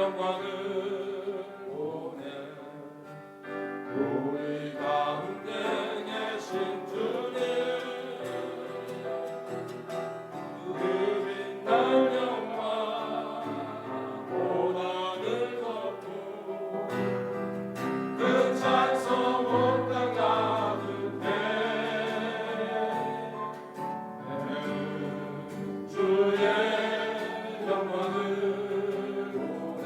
영광을 보내 우리 가운데 계신 주님 그 빛날 영광 고난을 덮고 그 찬송 온 땅 가득해 주의 영광을 보내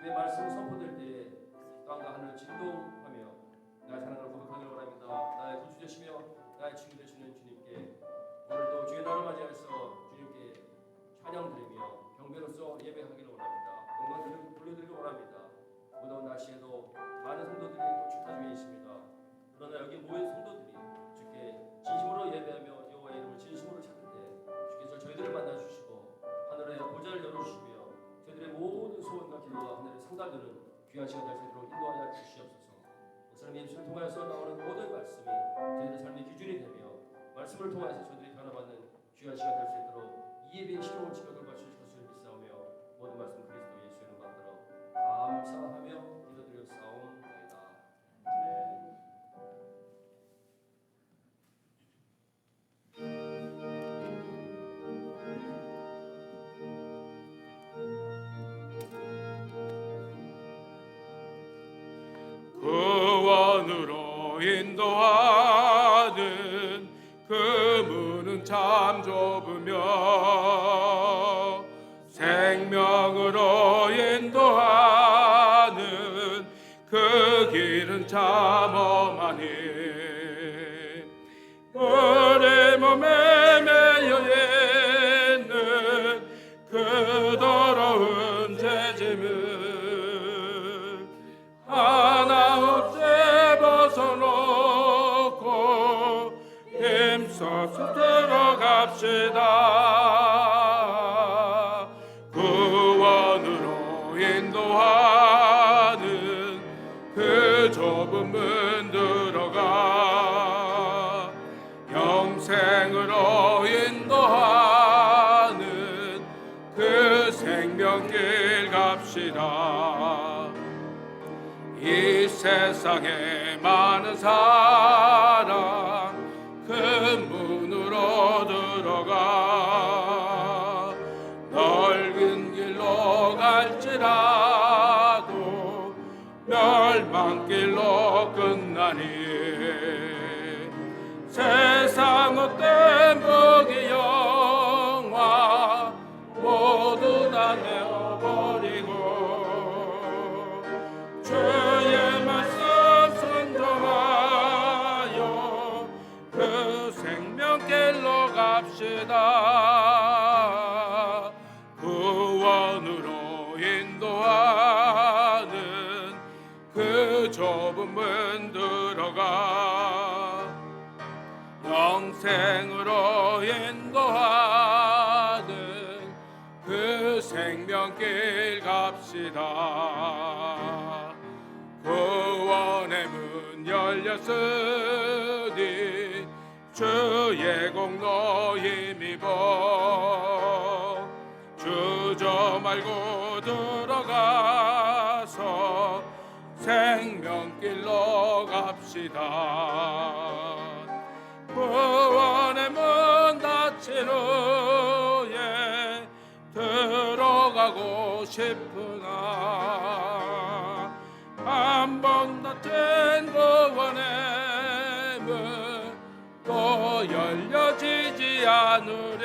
주님의 말씀을 선포될 때에 땅과 하늘을 진동하며 나의 사랑을 고백하기를 원합니다. 나의 구주 되시며 나의 친구 되시는 주님께 오늘도 주의 날을 맞이해서 주님께 찬양 드리며 경배로서 예배하기를 원합니다. 영광 돌려드리기 원합니다. 무더운 날씨에도 많은 성도들이 또 축하 중에 있습니다. 그러나 여기 모인 성도들이 주께 진심으로 예배하며 여호와의 이름을 진심으로 찾을 때 주께서 저희들을 만나주시고 하늘의 보좌를 열어주시며 저희들의 모든 소원과 기도와 하늘의 상달되는 귀한 시간 될 수 있도록 인도하여 주시옵소서. 목사님 예수를 통하여서 나오는 모든 말씀이 저희들의 삶의 기준이 되며 말씀을 통하여서 저희들이 변화받는 귀한 시간 될 수 있도록 이 예배의 실용을 지켜갈 것을 믿사오며 모든 말씀 그리스도 예수의 이름 받들어 감사하며 기도드렸사옵나이다. 아멘. 구원으로 인도하는 그 문은 참 좁으며 생명으로 인도하는 그 길은 참 험하니 우리 몸에 매여 있는 그 더러운 죄짐을 하나 없이 벗어놓고 힘써서 들어갑시다. 구원으로 인도하는 그 좁은 문 들어가 영생으로 인도하는 그 생명길 갑시다. 이 세상에 많은 사람 그 문으로 들어가 넓은 길로 갈지라도 멸망길로 끝나니 세상 헛된 복이 영화 모두 다 내어버리고 주의 말씀 순종하여 그 생명길로 갑시다. 구원으로 인도하는 그 좁은 문 들어가 영생으로 인도하는 그 생명길 갑시다. 구원의 문 열렸으니 주의 공로 힘입어 말고 들어가서 생명길로 갑시다. 구원의 문 닫힌 후에 들어가고 싶으나 한 번 닫힌 구원의 문 또 열려지지 않으리.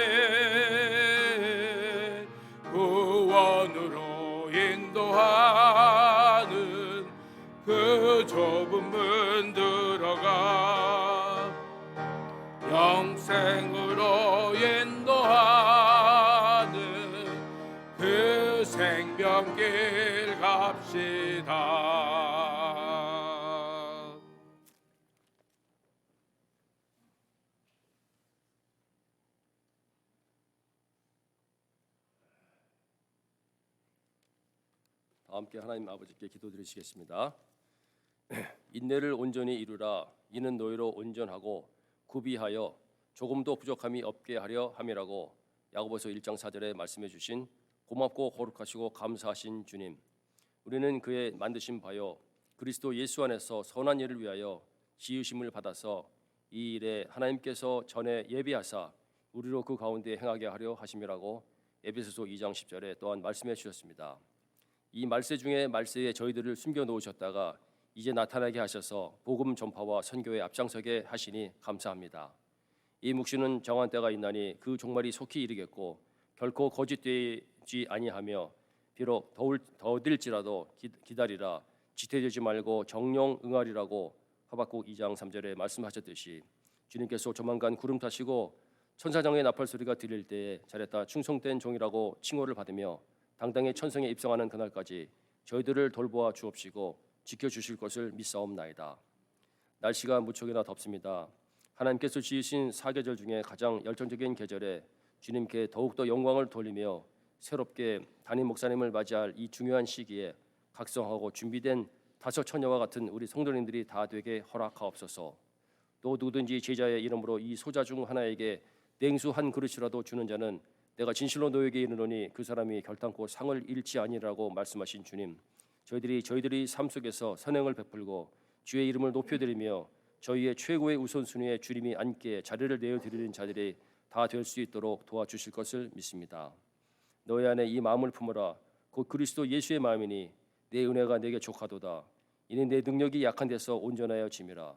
구원으로 인도하는 그 좁은 문 들어가 영생으로 인도하는 그 생명길 갑시다. 함께 하나님 아버지께 기도드리시겠습니다. 인내를 온전히 이루라. 이는 너희로 온전하고 구비하여 조금도 부족함이 없게 하려 함이라고 야고보서 1장 4절에 말씀해 주신 고맙고 거룩하시고 감사하신 주님, 우리는 그의 만드신 바요 그리스도 예수 안에서 선한 일을 위하여 지으심을 받아서 이 일에 하나님께서 전에 예비하사 우리로 그 가운데 행하게 하려 하심이라고 에베소서 2장 10절에 또한 말씀해 주셨습니다. 이 말세 중에 말세에 저희들을 숨겨 놓으셨다가 이제 나타나게 하셔서 복음 전파와 선교에 앞장서게 하시니 감사합니다. 이 묵시는 정한 때가 있나니 그 종말이 속히 이르겠고 결코 거짓되지 아니하며 비록 더딜지라도 기다리라. 지체되지 말고 정령 응하리라고 하박국 2장 3절에 말씀하셨듯이 주님께서 조만간 구름 타시고 천사장의 나팔 소리가 들릴 때에 잘했다 충성된 종이라고 칭호를 받으며 당당히 천성에 입성하는 그날까지 저희들을 돌보아 주옵시고 지켜주실 것을 믿사옵나이다. 날씨가 무척이나 덥습니다. 하나님께서 지으신 사계절 중에 가장 열정적인 계절에 주님께 더욱더 영광을 돌리며 새롭게 담임 목사님을 맞이할 이 중요한 시기에 각성하고 준비된 다섯 처녀와 같은 우리 성도님들이 다 되게 허락하옵소서. 또 누구든지 제자의 이름으로 이 소자 중 하나에게 냉수 한 그릇이라도 주는 자는 내가 진실로 너에게 이르노니 그 사람이 결단코 상을 잃지 아니라고 말씀하신 주님, 저희들이 삶 속에서 선행을 베풀고 주의 이름을 높여드리며 저희의 최고의 우선순위에 주님이 앉게 자리를 내어드리는 자들이 다 될 수 있도록 도와주실 것을 믿습니다. 너희 안에 이 마음을 품어라. 곧 그리스도 예수의 마음이니 내 은혜가 내게 족하도다. 이는 내 능력이 약한 데서 온전하여 짐이라.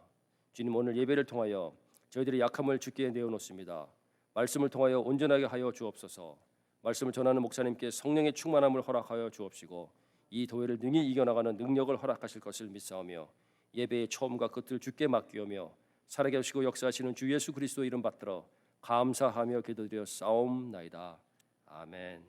주님, 오늘 예배를 통하여 저희들의 약함을 주께 내어놓습니다. 말씀을 통하여 온전하게 하여 주옵소서. 말씀을 전하는 목사님께 성령의 충만함을 허락하여 주옵시고 이 도회를 능히 이겨나가는 능력을 허락하실 것을 믿사오며 예배의 처음과 끝을 주께 맡기오며 살아계시고 역사하시는 주 예수 그리스도 이름 받들어 감사하며 기도드려 싸움나이다. 아멘.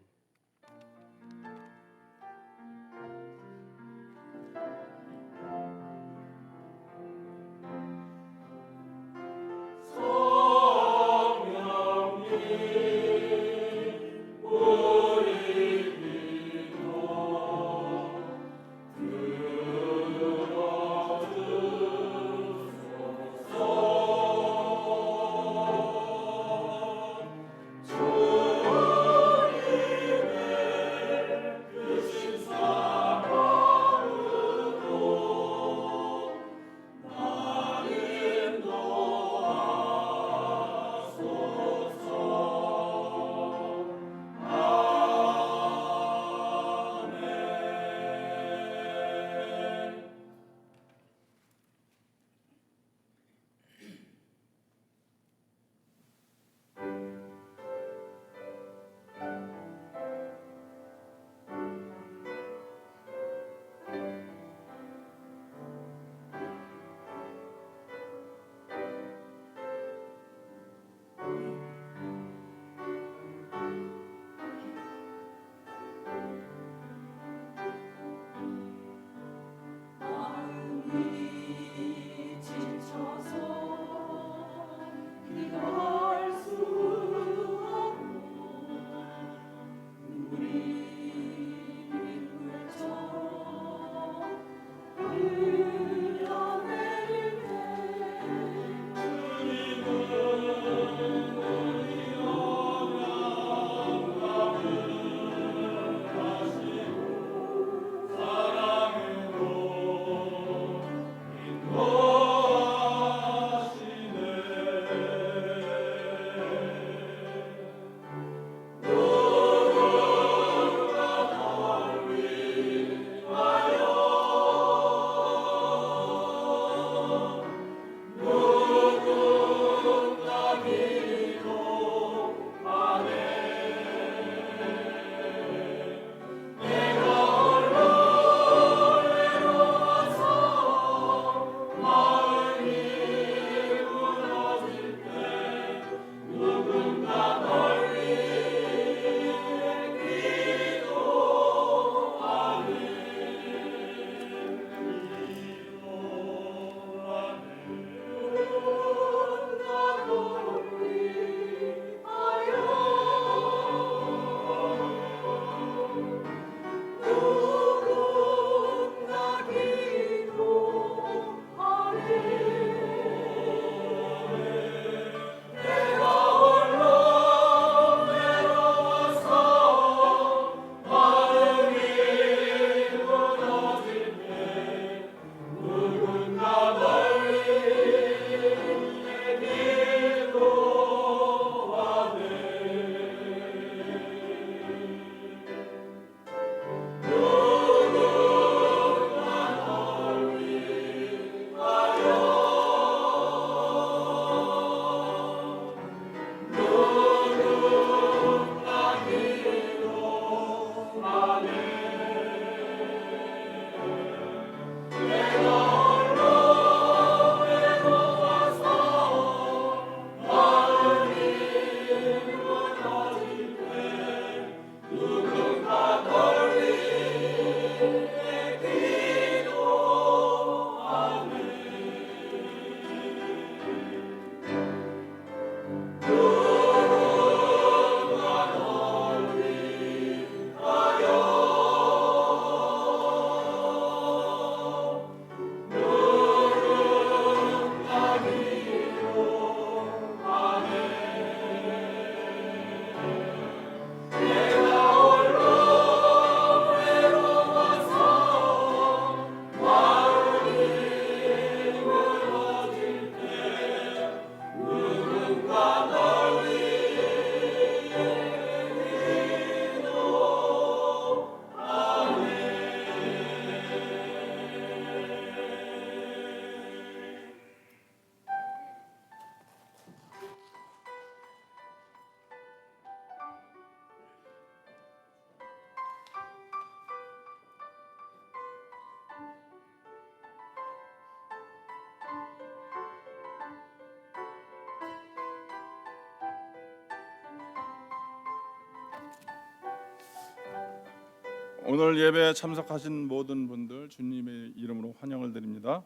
오늘 예배에 참석하신 모든 분들 주님의 이름으로 환영을 드립니다.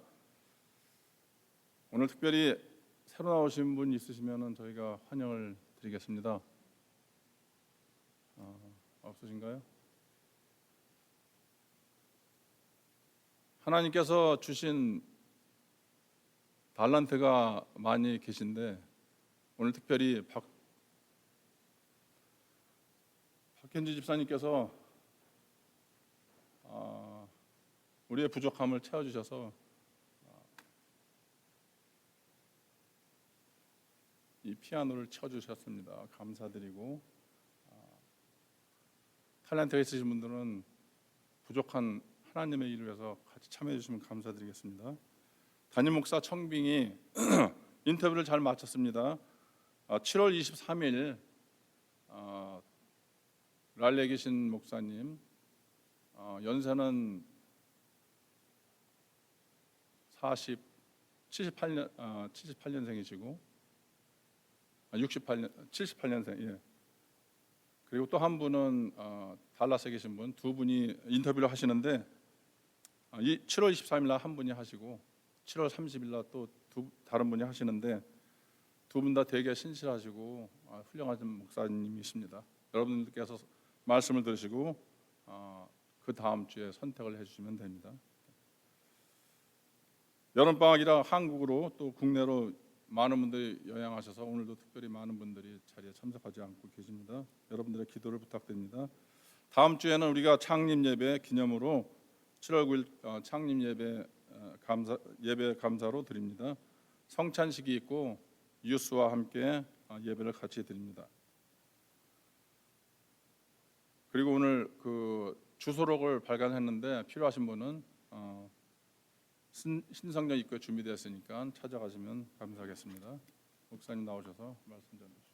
오늘 특별히 새로 나오신 분 있으시면 저희가 환영을 드리겠습니다. 없으신가요? 하나님께서 주신 달란트가 많이 계신데 오늘 특별히 박현지 집사님께서 우리의 부족함을 채워주셔서 이 피아노를 쳐주셨습니다. 감사드리고 탤런트가 있으신 분들은 부족한 하나님의 일을 위해서 같이 참여해 주시면 감사드리겠습니다. 담임 목사 청빙이 인터뷰를 잘 마쳤습니다. 7월 23일 랄리에 계신 목사님 연세는 78년생이시고 78년생. 예. 그리고 또 한 분은 달라스에 계신 분, 두 분이 인터뷰를 하시는데 7월 23일 날 한 분이 하시고 7월 30일 날 또 다른 분이 하시는데 두 분 다 되게 신실하시고 훌륭하신 목사님이십니다. 여러분들께서 말씀을 들으시고 그 다음 주에 선택을 해주시면 됩니다. 여름방학이라 한국으로 또 국내로 많은 분들이 여행하셔서 오늘도 특별히 많은 분들이 자리에 참석하지 않고 계십니다. 여러분들의 기도를 부탁드립니다. 다음 주에는 우리가 창립 예배 기념으로 7월 9일 창립 예배 감사로 드립니다. 성찬식이 있고 유스와 함께 예배를 같이 드립니다. 그리고 오늘 그 주소록을 발간했는데 필요하신 분은 신성전 입구에 준비되었으니까 찾아가시면 감사하겠습니다. 목사님 나오셔서 말씀 전해주시죠.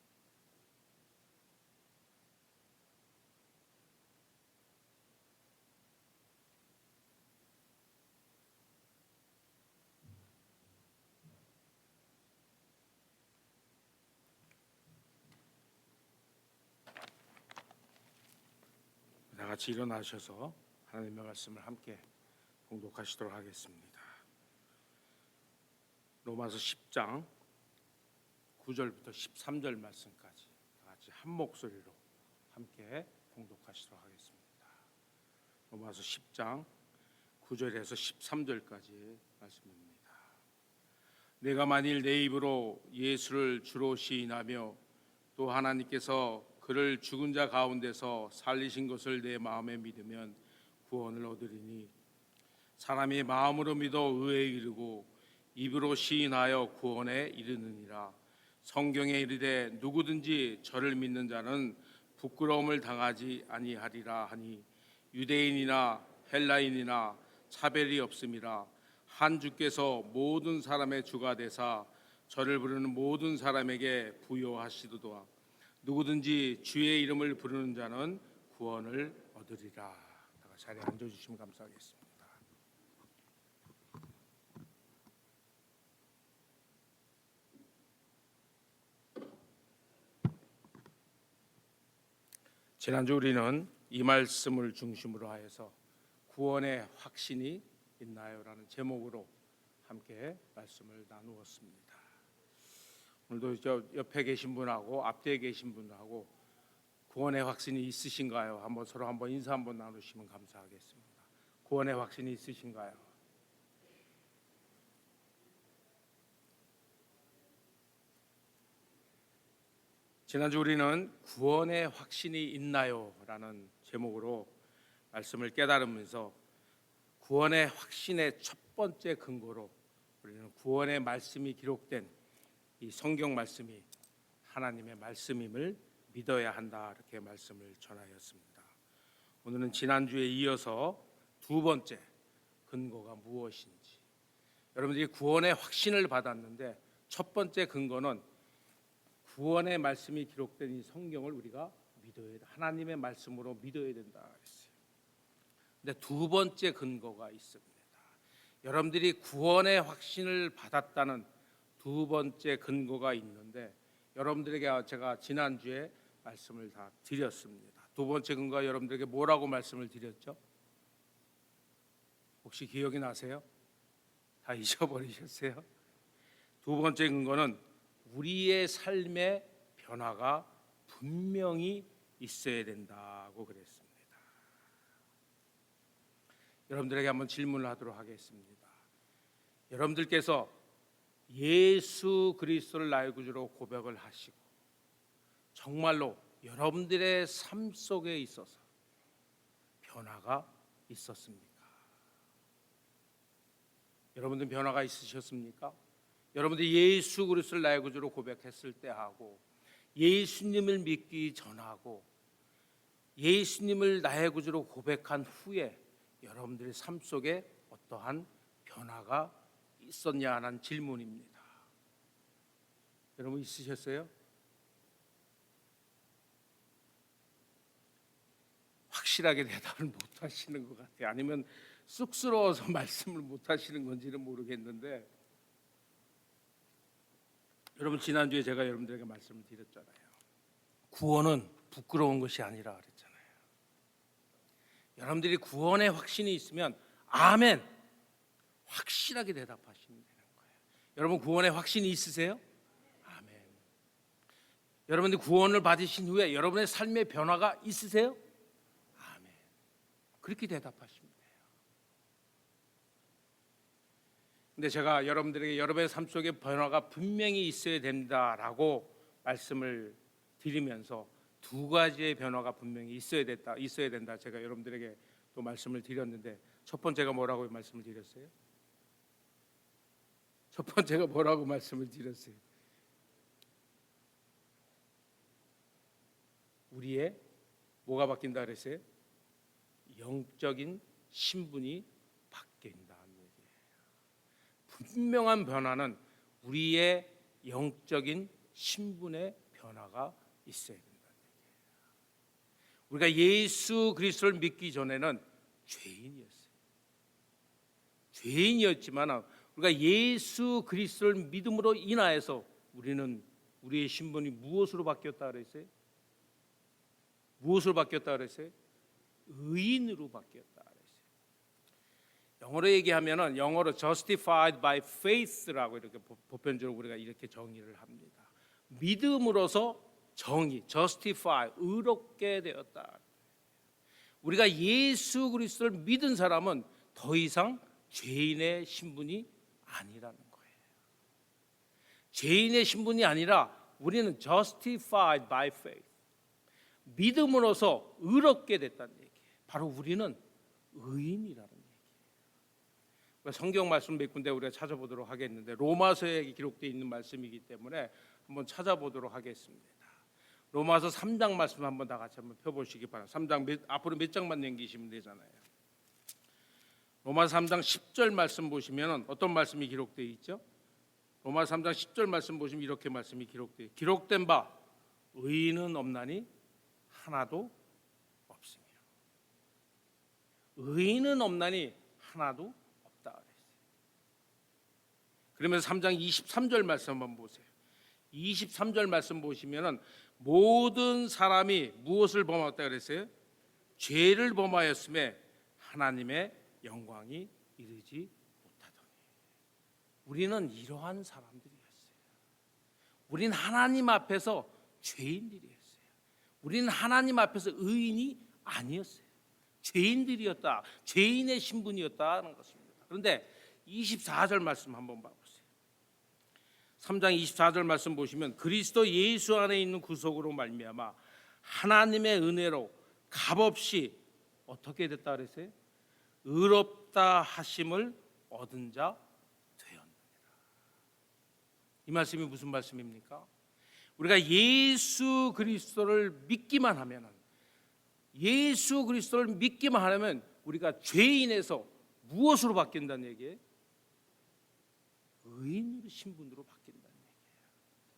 다 같이 일어나셔서 하나님의 말씀을 함께 봉독하시도록 하겠습니다. 로마서 10장 9절부터 13절 말씀까지 다 같이 한 목소리로 함께 봉독하시도록 하겠습니다. 로마서 10장 9절에서 13절까지 말씀입니다. 내가 만일 내 입으로 예수를 주로 시인하며 또 하나님께서 그를 죽은 자 가운데서 살리신 것을 내 마음에 믿으면 구원을 얻으리니 사람이 마음으로 믿어 의에 이르고 입으로 시인하여 구원에 이르느니라. 성경에 이르되 누구든지 저를 믿는 자는 부끄러움을 당하지 아니하리라 하니 유대인이나 헬라인이나 차별이 없음이라. 한 주께서 모든 사람의 주가 되사 저를 부르는 모든 사람에게 부요하시도다. 누구든지 주의 이름을 부르는 자는 구원을 얻으리라. 자리에 앉아주시면 감사하겠습니다. 지난주 우리는 이 말씀을 중심으로 하여서 구원의 확신이 있나요? 라는 제목으로 함께 말씀을 나누었습니다. 오늘도 저 옆에 계신 분하고 앞뒤에 계신 분하고 구원의 확신이 있으신가요? 서로 한번 인사 한번 나누시면 감사하겠습니다. 구원의 확신이 있으신가요? 지난주 우리는 구원의 확신이 있나요? 라는 제목으로 말씀을 깨달으면서 구원의 확신의 첫 번째 근거로 우리는 구원의 말씀이 기록된 이 성경 말씀이 하나님의 말씀임을 믿어야 한다, 이렇게 말씀을 전하였습니다. 오늘은 지난주에 이어서 두 번째 근거가 무엇인지, 여러분들이 구원의 확신을 받았는데 첫 번째 근거는 구원의 말씀이 기록된 이 성경을 우리가 믿어야 돼. 하나님의 말씀으로 믿어야 된다 했어요. 근데 두 번째 근거가 있습니다. 여러분들이 구원의 확신을 받았다는 두 번째 근거가 있는데 여러분들에게 제가 지난주에 말씀을 다 드렸습니다. 두 번째 근거가 여러분들에게 뭐라고 말씀을 드렸죠? 혹시 기억이 나세요? 다 잊어버리셨어요? 두 번째 근거는 우리의 삶의 변화가 분명히 있어야 된다고 그랬습니다. 여러분들에게 한번 질문을 하도록 하겠습니다. 여러분들께서 예수 그리스도를 나의 구주로 고백을 하시고 정말로 여러분들의 삶 속에 있어서 변화가 있었습니까? 여러분들 변화가 있으셨습니까? 여러분들 예수 그리스도를 나의 구주로 고백했을 때 하고 예수님을 믿기 전하고 예수님을 나의 구주로 고백한 후에 여러분들의 삶 속에 어떠한 변화가 있었냐 하는 질문입니다. 여러분 있으셨어요? 확실하게 대답을 못 하시는 것 같아요. 아니면 쑥스러워서 말씀을 못 하시는 건지는 모르겠는데, 여러분 지난주에 제가 여러분들에게 말씀을 드렸잖아요. 구원은 부끄러운 것이 아니라 그랬잖아요. 여러분들이 구원의 확신이 있으면 아멘 확실하게 대답하시면 되는 거예요. 여러분 구원의 확신이 있으세요? 아멘. 여러분들 구원을 받으신 후에 여러분의 삶의 변화가 있으세요? 아멘. 그렇게 대답하시면 돼요. 근데 제가 여러분들에게 여러분의 삶 속에 변화가 분명히 있어야 된다라고 말씀을 드리면서 두 가지의 변화가 분명히 있어야 된다. 제가 여러분들에게 또 말씀을 드렸는데 첫 번째가 뭐라고 말씀을 드렸어요? 첫 번째가 뭐라고 말씀을 드렸어요? 우리의 뭐가 바뀐다 그랬어요? 영적인 신분이 바뀐다는 얘기예요. 분명한 변화는 우리의 영적인 신분의 변화가 있어야 된다는 얘기예요. 우리가 예수 그리스도를 믿기 전에는 죄인이었어요. 죄인이었지만 우리가 예수 그리스도를 믿음으로 인하여서 우리는 우리의 신분이 무엇으로 바뀌었다 그랬어요? 무엇으로 바뀌었다 그랬어요? 의인으로 바뀌었다 그랬어요. 영어로 얘기하면은 영어로 justified by faith라고 이렇게 보편적으로 우리가 이렇게 정의를 합니다. 믿음으로서 정의, justify, 의롭게 되었다. 우리가 예수 그리스도를 믿은 사람은 더 이상 죄인의 신분이 아니라는 거예요. 죄인의 신분이 아니라 우리는 justified by faith. 믿음으로서 의롭게 됐다는 얘기예요. 바로 우리는 의인이라는 얘기예요. 성경 말씀 몇 군데 우리가 찾아보도록 하겠는데 로마서에 기록되어 있는 말씀이기 때문에 한번 찾아보도록 하겠습니다. 로마서 3장 말씀 한번 다 같이 한번 펴보시기 바랍니다. 3장 앞으로 몇 장만 넘기시면 되잖아요. 로마서 3장 10절 말씀 보시면 어떤 말씀이 기록되어 있죠? 로마서 3장 10절 말씀 보시면 이렇게 말씀이 기록되어 기록된 바 의인은 없나니 하나도 없으며 의인은 없나니 하나도 없다 그랬어요. 그러면서 3장 23절 말씀 한번 보세요. 23절 말씀 보시면은 모든 사람이 무엇을 범하였다 그랬어요? 죄를 범하였음에 하나님의 영광이 이르지 못하더니. 우리는 이러한 사람들이었어요. 우리는 하나님 앞에서 죄인들이었어요. 우리는 하나님 앞에서 의인이 아니었어요. 죄인들이었다. 죄인의 신분이었다는 것입니다. 그런데 24절 말씀 한번 봐보세요. 3장 24절 말씀 보시면 그리스도 예수 안에 있는 구속으로 말미암아 하나님의 은혜로 값없이 어떻게 됐다 그랬어요? 의롭다 하심을 얻은 자 되었느니라. 이 말씀이 무슨 말씀입니까? 우리가 예수 그리스도를 믿기만 하면 예수 그리스도를 믿기만 하면 우리가 죄인에서 무엇으로 바뀐다는 얘기예요? 의인으로 신분으로 바뀐다는 얘기예요.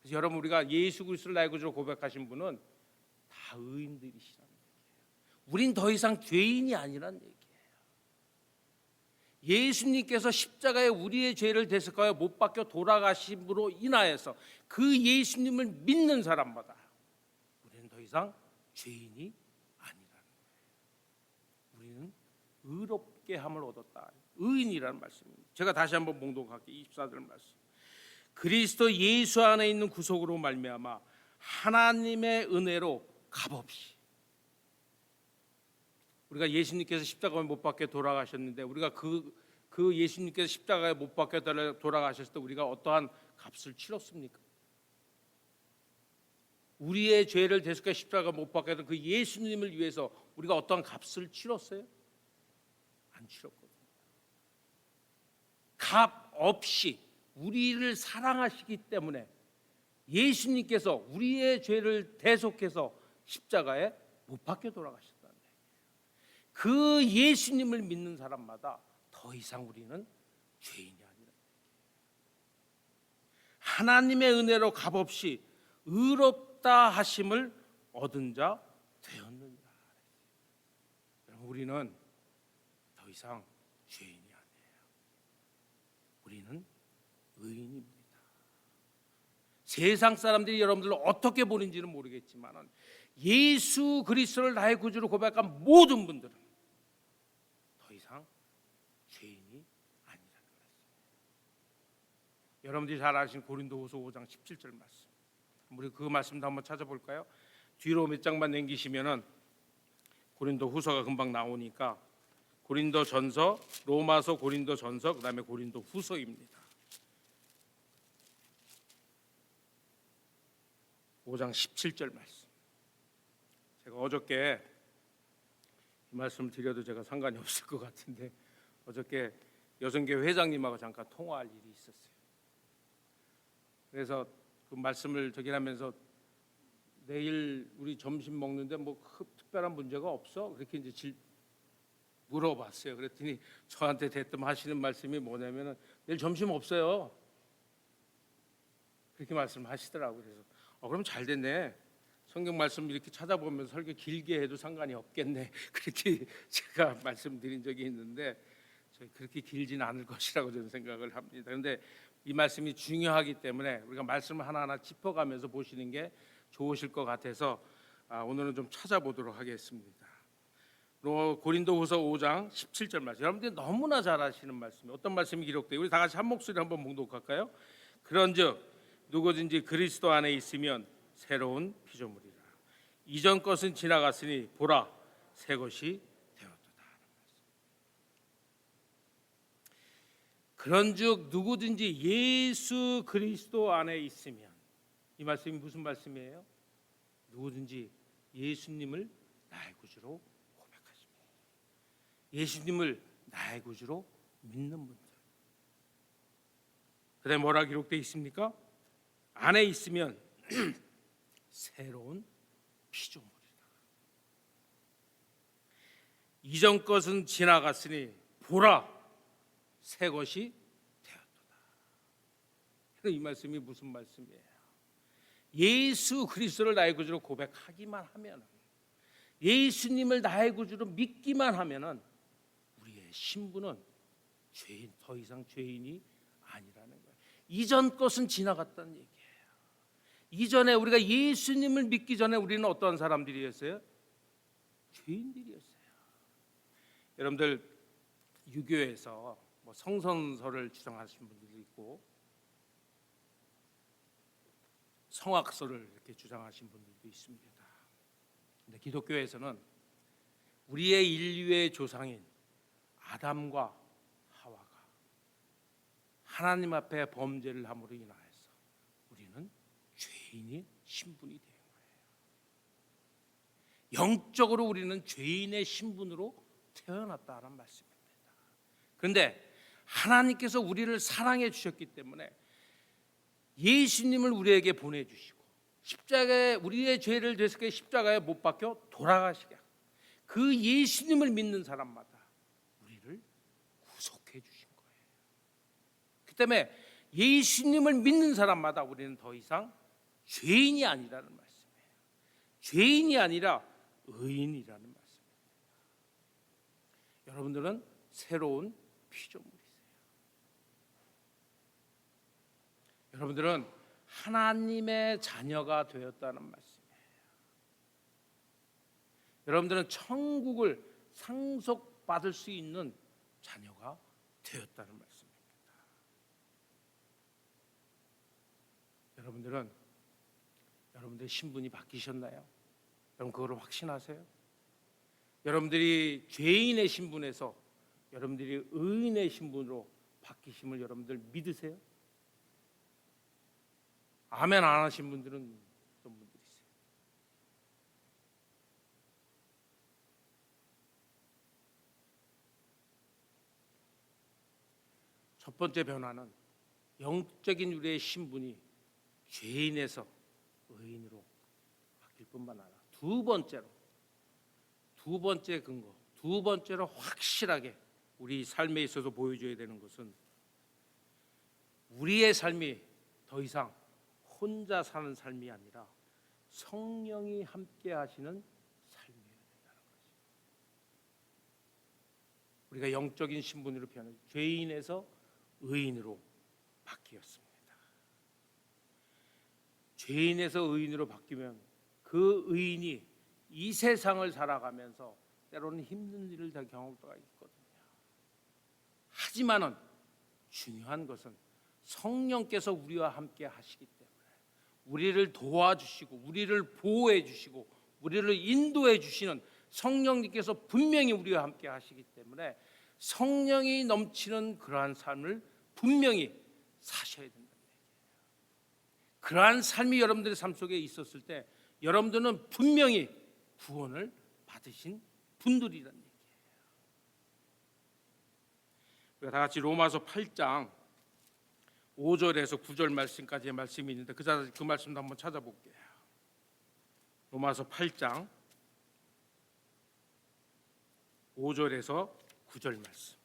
그래서 여러분 우리가 예수 그리스도를 나의 구주로 고백하신 분은 다 의인들이시라는 얘기예요. 우린 더 이상 죄인이 아니라는 얘기예요. 예수님께서 십자가에 우리의 죄를 대속하여 못 박혀 돌아가심으로 인하여서 그 예수님을 믿는 사람마다 우리는 더 이상 죄인이 아닙니다. 굳게 함을 얻었다. 의인이라는 말씀입니다. 제가 다시 한번 봉독할게요. 24절 말씀. 그리스도 예수 안에 있는 구속으로 말미암아 하나님의 은혜로 값없이, 우리가 예수님께서 십자가에 못 박혀 돌아가셨는데 우리가 그 예수님께서 십자가에 못 박혀 돌아가셨을 때 우리가 어떠한 값을 치렀습니까? 우리의 죄를 대속해 십자가 못 박혔던 그 예수님을 위해서 우리가 어떠한 값을 치렀어요? 안 치렀거든요. 값 없이 우리를 사랑하시기 때문에 예수님께서 우리의 죄를 대속해서 십자가에 못 박혀 돌아가셨다는 얘기예요. 그 예수님을 믿는 사람마다 더 이상 우리는 죄인이 아니라 하나님의 은혜로 값없이 의롭다 하심을 얻은 자 되었느니라. 우리는 더 이상 죄인이 아니에요. 우리는 의인입니다. 세상 사람들이 여러분들을 어떻게 보는지는 모르겠지만 예수 그리스도를 나의 구주로 고백한 모든 분들은 더 이상 죄인이 아니라는 말씀. 여러분들이 잘 아시는 고린도후서 5장 17절 말씀. 우리 그 말씀도 한번 찾아볼까요? 뒤로 몇 장만 남기시면은 고린도후서가 금방 나오니까 고린도전서, 로마서, 고린도전서, 그다음에 고린도후서입니다. 5장 17절 말씀. 제가 어저께 이 말씀을 드려도 제가 상관이 없을 것 같은데 어저께 여성교회 회장님하고 잠깐 통화할 일이 있었어요. 그래서 그 말씀을 저기 하면서 내일 우리 점심 먹는데 뭐 특별한 문제가 없어? 그렇게 이제 물어봤어요. 그랬더니 저한테 대뜸 하시는 말씀이 뭐냐면은 내일 점심 없어요. 그렇게 말씀하시더라고요. 그래서 그럼 잘 됐네. 성경 말씀 이렇게 찾아보면서 설교 길게 해도 상관이 없겠네. 그렇게 제가 말씀드린 적이 있는데 그렇게 길지는 않을 것이라고 저는 생각을 합니다. 그런데 이 말씀이 중요하기 때문에 우리가 말씀을 하나하나 짚어가면서 보시는 게 좋으실 것 같아서 오늘은 좀 찾아보도록 하겠습니다. 고린도후서 5장 17절 말씀. 여러분들이 너무나 잘 아시는 말씀이 어떤 말씀이 기록돼요? 우리 다 같이 한 목소리 한번 봉독할까요? 그런즉 누구든지 그리스도 안에 있으면 새로운 피조물이라. 이전 것은 지나갔으니 보라 새 것이 되었도다. 그런즉 누구든지 예수 그리스도 안에 있으면, 이 말씀이 무슨 말씀이에요? 누구든지 예수님을 나의 구주로 고백하십니다. 예수님을 나의 구주로 믿는 분들. 그다음에 뭐라 기록되어 있습니까? 안에 있으면 새로운 피조물이다. 이전 것은 지나갔으니 보라 새 것이 되었도다. 이 말씀이 무슨 말씀이에요? 예수 그리스도를 나의 구주로 고백하기만 하면, 예수님을 나의 구주로 믿기만 하면은 우리의 신분은 죄인, 더 이상 죄인이 아니라는 거예요. 이전 것은 지나갔다는 얘기예요. 이전에 우리가 예수님을 믿기 전에 우리는 어떠한 사람들이었어요? 죄인들이었어요. 여러분들 유교에서 뭐 성선설을 주장하시는 분들도 있고 성악설을 이렇게 주장하시는 분들도 있습니다. 근데 기독교에서는 우리의 인류의 조상인 아담과 하와가 하나님 앞에 범죄를 함으로 인하여서 우리는 죄인의 신분이 된 거예요. 영적으로 우리는 죄인의 신분으로 태어났다는 말씀입니다. 그런데 하나님께서 우리를 사랑해 주셨기 때문에 예수님을 우리에게 보내주시고 십자가에 우리의 죄를 대속해 십자가에 못 박혀 돌아가시게 하고 그 예수님을 믿는 사람마다 우리를 구속해 주신 거예요. 그 때문에 예수님을 믿는 사람마다 우리는 더 이상 죄인이 아니라는 말씀이에요. 죄인이 아니라 의인이라는 말씀입니다. 여러분들은 새로운 피조물이세요. 여러분들은 하나님의 자녀가 되었다는 말씀이에요. 여러분들은 천국을 상속받을 수 있는 자녀가 되었다는 말씀입니다. 여러분들의 신분이 바뀌셨나요? 여러분 그거를 확신하세요? 여러분들이 죄인의 신분에서 여러분들이 의인의 신분으로 바뀌심을 여러분들 믿으세요? 아멘 안 하신 분들은 어떤 분들이 있어요? 첫 번째 변화는 영적인 우리의 신분이 죄인에서 의인으로 바뀔 뿐만 아니라 두 번째 근거, 두 번째로 확실하게 우리 삶에 있어서 보여줘야 되는 것은 우리의 삶이 더 이상 혼자 사는 삶이 아니라 성령이 함께 하시는 삶이어야 된다는 것입니다. 우리가 영적인 신분으로 변해 죄인에서 의인으로 바뀌었습니다. 죄인에서 의인으로 바뀌면 그 의인이 이 세상을 살아가면서 때로는 힘든 일을 다 경험할 때가 있거든요. 하지만은 중요한 것은 성령께서 우리와 함께 하시기 때문에 우리를 도와주시고 우리를 보호해 주시고 우리를 인도해 주시는 성령님께서 분명히 우리와 함께 하시기 때문에 성령이 넘치는 그러한 삶을 분명히 사셔야 된다는 얘기예요. 그러한 삶이 여러분들의 삶 속에 있었을 때 여러분들은 분명히 구원을 받으신 분들이란 얘기예요. 우리가 다 같이 로마서 8장 5절에서 9절 말씀까지의 말씀이 있는데 그 말씀도 한번 찾아볼게요. 로마서 8장 5절에서 9절 말씀.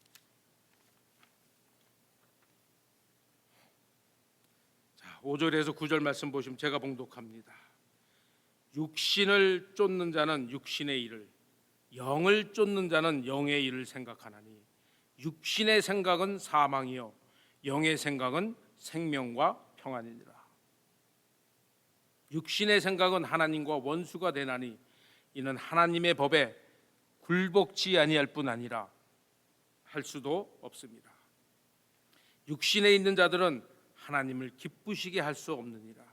자, 5절에서 9절 말씀 보시면 제가 봉독합니다. 육신을 쫓는 자는 육신의 일을, 영을 쫓는 자는 영의 일을 생각하나니 육신의 생각은 사망이요 영의 생각은 생명과 평안이니라. 육신의 생각은 하나님과 원수가 되나니 이는 하나님의 법에 굴복치 아니할 뿐 아니라 할 수도 없습니다. 육신에 있는 자들은 하나님을 기쁘시게 할 수 없느니라.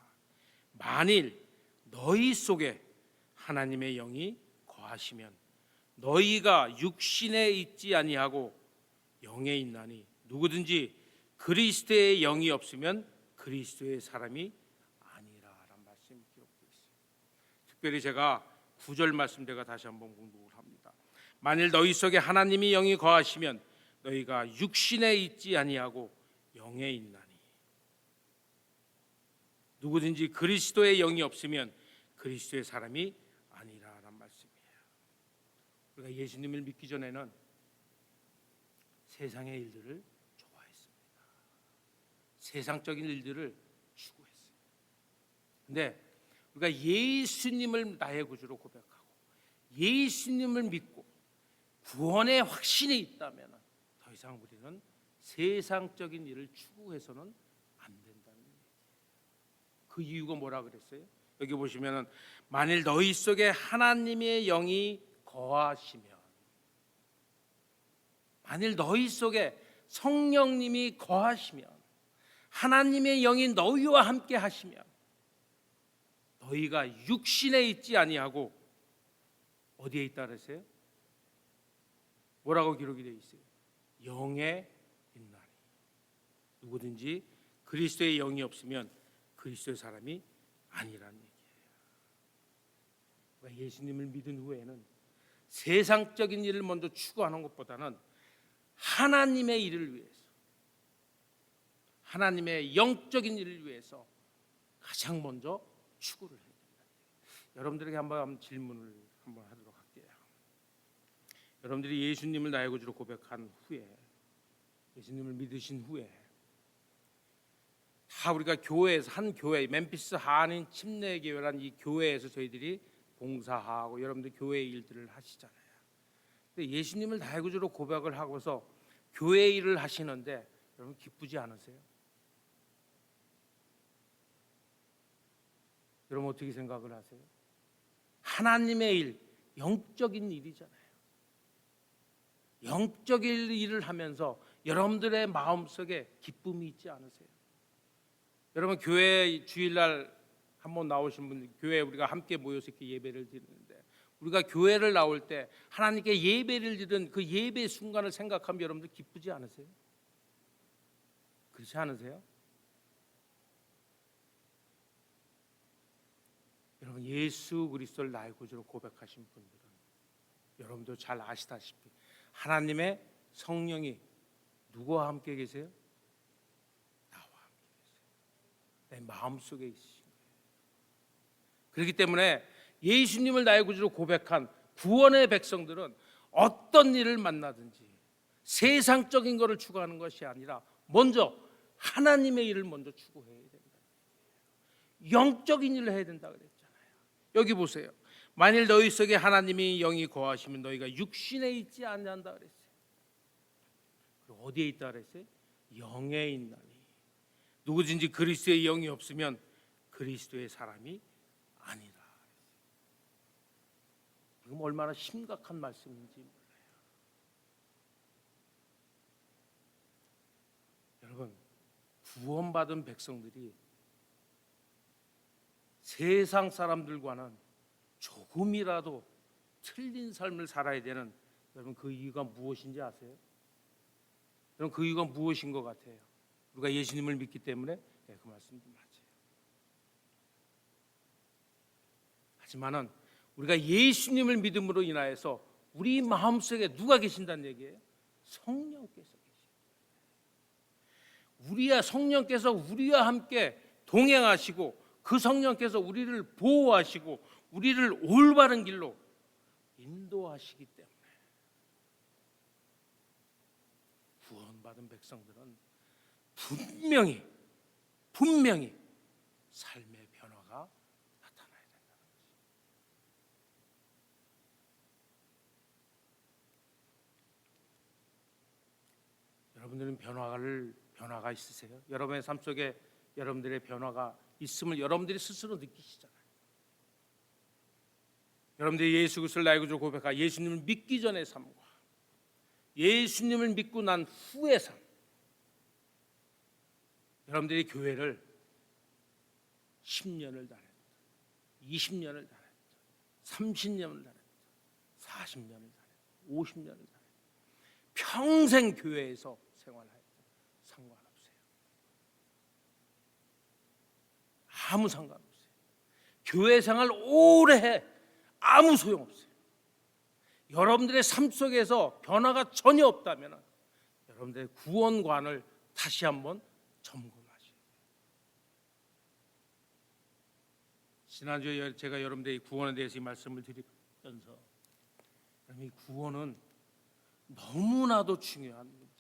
만일 너희 속에 하나님의 영이 거하시면 너희가 육신에 있지 아니하고 영에 있나니 누구든지 그리스도의 영이 없으면 그리스도의 사람이 아니라라는 말씀이 기록되어 있습니다. 특별히 제가 9절 말씀 제가 다시 한번 공독을 합니다. 만일 너희 속에 하나님의 영이 거하시면 너희가 육신에 있지 아니하고 영에 있나니 누구든지 그리스도의 영이 없으면 그리스도의 사람이 아니라라는 말씀이에요. 우리가 예수님을 믿기 전에는 세상의 일들을 좋아했습니다. 세상적인 일들을 추구했어요. 근데 우리가 예수님을 나의 구주로 고백하고 예수님을 믿고 구원의 확신이 있다면 더 이상 우리는 세상적인 일을 추구해서는 안 된다는 얘기예요. 그 이유가 뭐라 그랬어요? 여기 보시면은 만일 너희 속에 하나님의 영이 거하시면, 만일 너희 속에 성령님이 거하시면, 하나님의 영이 너희와 함께 하시면 너희가 육신에 있지 아니하고 어디에 있다 그랬어요? 뭐라고 기록이 되어 있어요? 영에 있나니 누구든지 그리스도의 영이 없으면 그리스도의 사람이 아니라는 얘기예요. 그러니까 예수님을 믿은 후에는 세상적인 일을 먼저 추구하는 것보다는 하나님의 일을 위해서, 하나님의 영적인 일을 위해서 가장 먼저 추구를 해야 된다. 여러분들에게 한번 질문을 한번 하도록 할게요. 여러분들이 예수님을 나의 구주로 고백한 후에, 예수님을 믿으신 후에 다 우리가 교회에서 한 교회, 멤피스 한인 침례 교회라는 이 교회에서 저희들이 봉사하고 여러분들 교회 일들을 하시잖아요. 근데 예수님을 나의 구주로 고백을 하고서 교회 일을 하시는데 여러분 기쁘지 않으세요? 여러분 어떻게 생각을 하세요? 하나님의 일, 영적인 일이잖아요. 영적인 일을 하면서 여러분들의 마음속에 기쁨이 있지 않으세요? 여러분 교회 주일날 한번 나오신 분, 교회 우리가 함께 모여서 이렇게 예배를 드리는데 우리가 교회를 나올 때 하나님께 예배를 드리는 그 예배 순간을 생각하면 여러분들 기쁘지 않으세요? 그렇지 않으세요? 여러분 예수 그리스도를 나의 구주로 고백하신 분들은 여러분도 잘 아시다시피 하나님의 성령이 누구와 함께 계세요? 나와 함께 계세요. 내 마음속에 있으신 거예요. 그렇기 때문에 예수님을 나의 구주로 고백한 구원의 백성들은 어떤 일을 만나든지 세상적인 것을 추구하는 것이 아니라 먼저 하나님의 일을 먼저 추구해야 된다. 영적인 일을 해야 된다 그랬잖아요. 여기 보세요. 만일 너희 속에 하나님이 영이 거하시면 너희가 육신에 있지 않는다 그랬어요. 그리고 어디에 있다 그랬어요? 영에 있나니 누구든지 그리스도의 영이 없으면 그리스도의 사람이 아니라. 이건 얼마나 심각한 말씀인지 몰라요. 여러분 구원받은 백성들이 세상 사람들과는 조금이라도 틀린 삶을 살아야 되는, 여러분 그 이유가 무엇인지 아세요? 여러분 그 이유가 무엇인 것 같아요? 우리가 예수님을 믿기 때문에 그 말씀도 맞아요. 하지만은 우리가 예수님을 믿음으로 인하여서 우리 마음속에 누가 계신다는 얘기예요? 성령께서 계십니다. 성령께서 우리와 함께 동행하시고 그 성령께서 우리를 보호하시고 우리를 올바른 길로 인도하시기 때문에 구원받은 백성들은 분명히 삶의 변화가 나타나야 된다는 것입니다. 여러분들은 변화가 있으세요? 여러분의 삶 속에 여러분들의 변화가 있음을 여러분들이 스스로 느끼시잖아요. 여러분들이 예수 그리스도를 나의 구주로 고백하고 예수님을 믿기 전의 삶과 예수님을 믿고 난 후의 삶, 여러분들이 교회를 10년을 다녔다, 20년을 다녔다, 30년을 다녔다, 40년을 다녔다, 50년을 다녔다, 평생 교회에서 생활하였다, 상관없어요. 아무 상관없어요. 교회 생활 오래 해, 아무 소용없어요. 여러분들의 삶 속에서 변화가 전혀 없다면 여러분들의 구원관을 다시 한번 점검하셔야 돼요. 지난주에 제가 여러분들의 구원에 대해서 이 말씀을 드리면서 이 구원은 너무나도 중요한 문제예요.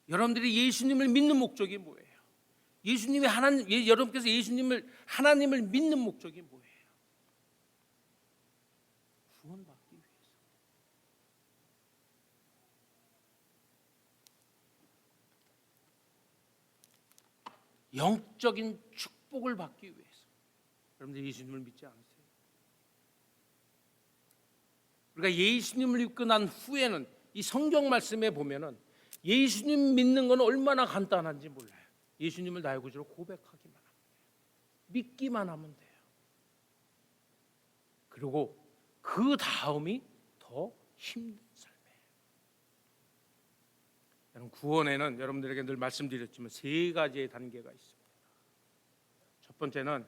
여러분들이 예수님을 믿는 목적이 뭐예요? 여러분께서 하나님을 믿는 목적이 뭐예요? 구원받기 위해서. 영적인 축복을 받기 위해서. 여러분들 예수님을 믿지 않으세요? 우리가 예수님을 믿고 난 후에는 이 성경 말씀에 보면은 예수님 믿는 건 얼마나 간단한지 몰라요. 예수님을 나의 구주로 고백하기만 하면 돼요. 믿기만 하면 돼요. 그리고 그 다음이 더 힘든 삶이에요. 여러분 구원에는 여러분들에게 늘 말씀드렸지만 세 가지의 단계가 있습니다. 첫 번째는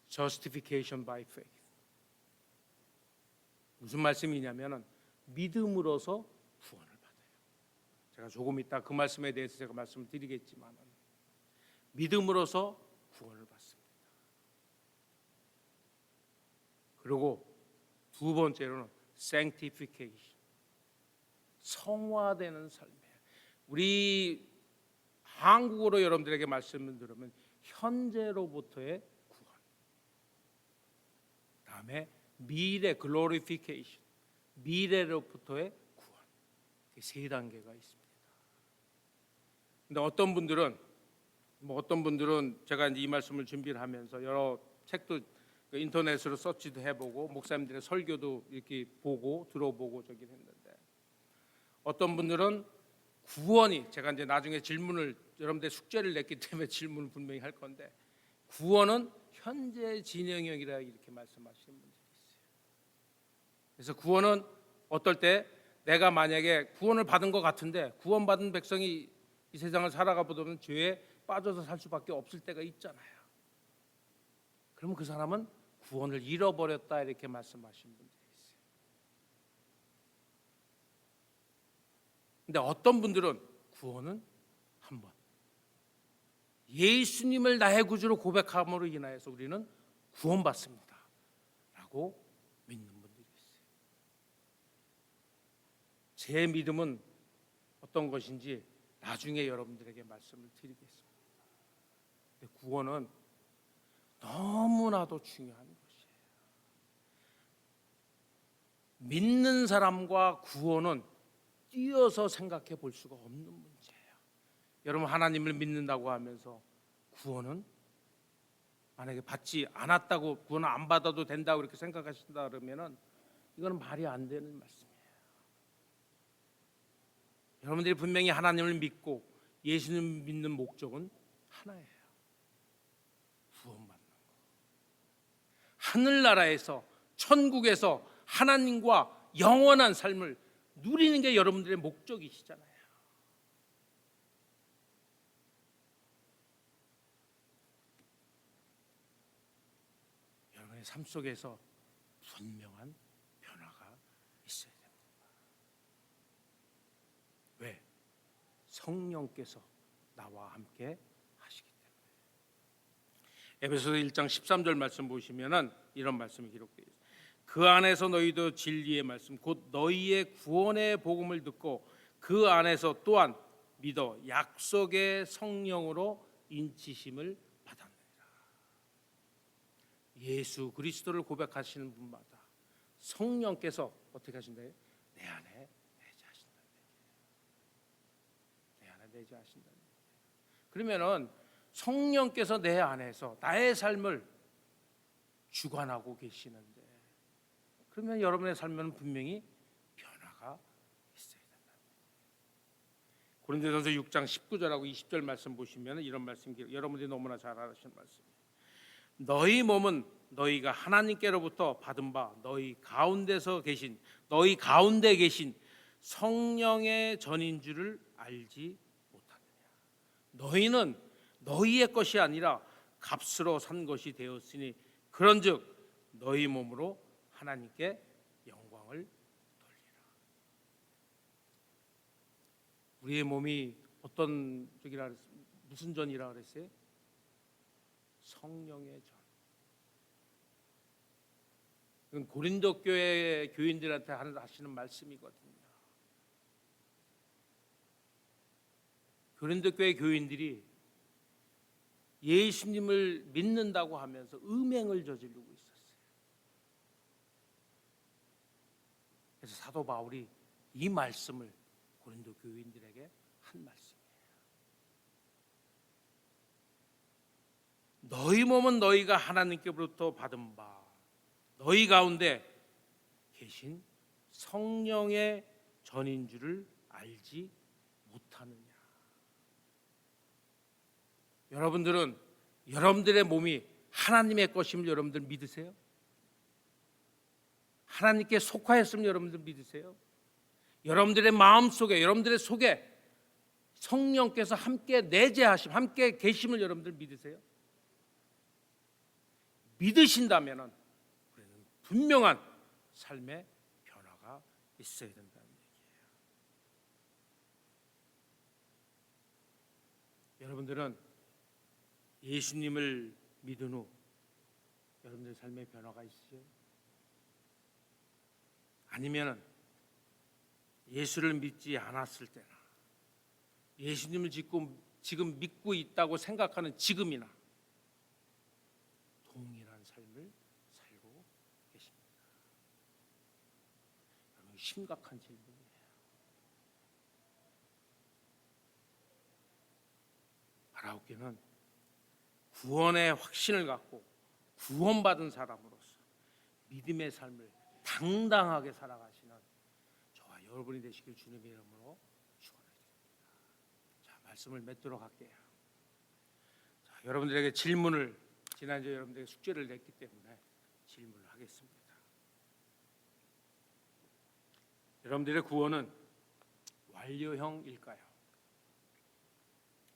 justification by faith. 무슨 말씀이냐면은 믿음으로서 구원을 받아요. 제가 조금 이따 그 말씀에 대해서 제가 말씀을 드리겠지만 믿음으로서 구원을 받습니다. 그리고 두 번째로는 sanctification, 성화되는 삶이에요. 우리 한국어로 여러분들에게 말씀을 들으면 현재로부터의 구원, 다음에 미래 glorification, 미래로부터의 구원, 세 단계가 있습니다. 근데 어떤 분들은 제가 이제 이 말씀을 준비를 하면서 여러 책도 그 인터넷으로 서치도 해보고 목사님들의 설교도 이렇게 보고 들어보고 저기 했는데, 어떤 분들은 구원이, 제가 이제 나중에 질문을 여러분들 숙제를 냈기 때문에 질문을 분명히 할 건데, 구원은 현재 진행형이라 이렇게 말씀하시는 분들이 있어요. 그래서 구원은 어떨 때 내가 만약에 구원을 받은 것 같은데, 구원받은 백성이 이 세상을 살아가 보면 죄에 빠져서 살 수밖에 없을 때가 있잖아요. 그러면 그 사람은 구원을 잃어버렸다 이렇게 말씀하시는 분들이 있어요. 근데 어떤 분들은 구원은 한 번, 예수님을 나의 구주로 고백함으로 인하여서 우리는 구원받습니다 라고 믿는 분들이 있어요. 제 믿음은 어떤 것인지 나중에 여러분들에게 말씀을 드리겠습니다. 근데 구원은 너무나도 중요한 것이에요. 믿는 사람과 구원은 띄어서 생각해 볼 수가 없는 문제예요. 여러분, 하나님을 믿는다고 하면서 구원은 만약에 받지 않았다고, 구원을 안 받아도 된다고 이렇게 생각하신다 그러면은 이거는 말이 안 되는 말씀이에요. 여러분들이 분명히 하나님을 믿고 예수님 믿는 목적은 하나예요. 구원받는 거. 하늘나라에서, 천국에서 하나님과 영원한 삶을 누리는 게 여러분들의 목적이시잖아요. 여러분의 삶 속에서 분명한 변화가 있어야 됩니다. 왜? 성령께서 나와 함께 하시기 때문에. 에베소서 1장 13절 말씀 보시면은 이런 말씀이 기록되어 있습니다. 그 안에서 너희도 진리의 말씀 곧 너희의 구원의 복음을 듣고 그 안에서 또한 믿어 약속의 성령으로 인치심을 받았느니라. 예수 그리스도를 고백하시는 분마다 성령께서 어떻게 하신다요? 내 안에 내재하신다는 얘기예요. 내 안에 내재하신다는 얘기예요. 그러면은 성령께서 내 안에서 나의 삶을 주관하고 계시는데, 그러면 여러분의 삶에는 분명히 변화가 있어야 된다. 고린도전서 6장 19절하고 20절 말씀 보시면 이런 말씀, 여러분들이 너무나 잘 아시는 말씀이에요. 너희 몸은 너희가 하나님께로부터 받은 바 너희 가운데 계신 성령의 전인 줄을 알지 못하느냐. 너희는 너희의 것이 아니라 값으로 산 것이 되었으니 그런즉 너희 몸으로 하나님께 영광을 돌리라. 우리의 몸이 어떤 쪽이라 무슨 전이라 그랬어요? 성령의 전. 이건 고린도 교회 교인들한테 하시는 말씀이거든요. 고린도 교회 교인들이 예수님을 믿는다고 하면서 음행을 저지르고 있었어요. 그래서 사도 바울이 이 말씀을 고린도 교인들에게 한 말씀이에요. 너희 몸은 너희가 하나님께로부터 받은 바 너희 가운데 계신 성령의 전인 줄을 알지 못하느냐. 여러분들은 여러분들의 몸이 하나님의 것임을 여러분들 믿으세요? 하나님께 속하였음을 여러분들 믿으세요? 여러분들의 마음속에, 여러분들의 속에 성령께서 함께 내재하심, 함께 계심을 여러분들 믿으세요? 믿으신다면 우리는 분명한 삶의 변화가 있어야 된다는 얘기예요. 여러분들은 예수님을 믿은 후 여러분들의 삶의 변화가 있으세요? 아니면 예수를 믿지 않았을 때나 예수님을 지금 믿고 있다고 생각하는 지금이나 동일한 삶을 살고 계십니다. 여러분, 심각한 질문이에요. 바라옵기는 구원의 확신을 갖고 구원받은 사람으로서 믿음의 삶을 당당하게 살아가시는 저와 여러분이 되시길 주님의 이름으로 축원드립니다. 자, 말씀을 맺도록 할게요. 자, 여러분들에게 질문을 지난주에 여러분들에게 숙제를 냈기 때문에 질문을 하겠습니다. 여러분들의 구원은 완료형일까요?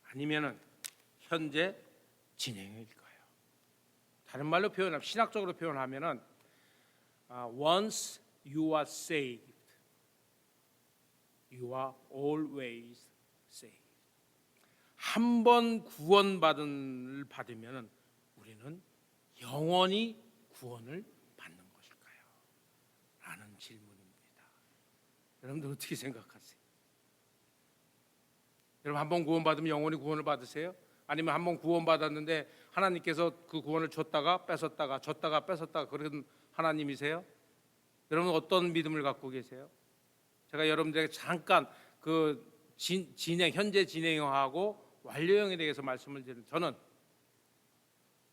아니면은 현재 진행일까요? 다른 말로 표현하면 신학적으로 표현하면은 once you are saved, you are always saved. 한 번 구원받은 받으면은 우리는 영원히 구원을 받는 것일까요? 라는 질문입니다. 여러분들 어떻게 생각하세요? 여러분 한 번 구원받으면 영원히 구원을 받으세요? 아니면 한 번 구원받았는데 하나님께서 그 구원을 줬다가 뺏었다가 줬다가 뺏었다가 그런 하나님이세요? 여러분 어떤 믿음을 갖고 계세요? 제가 여러분들에게 잠깐 그 현재 진행형하고 완료형에 대해서 말씀을 드리는 저는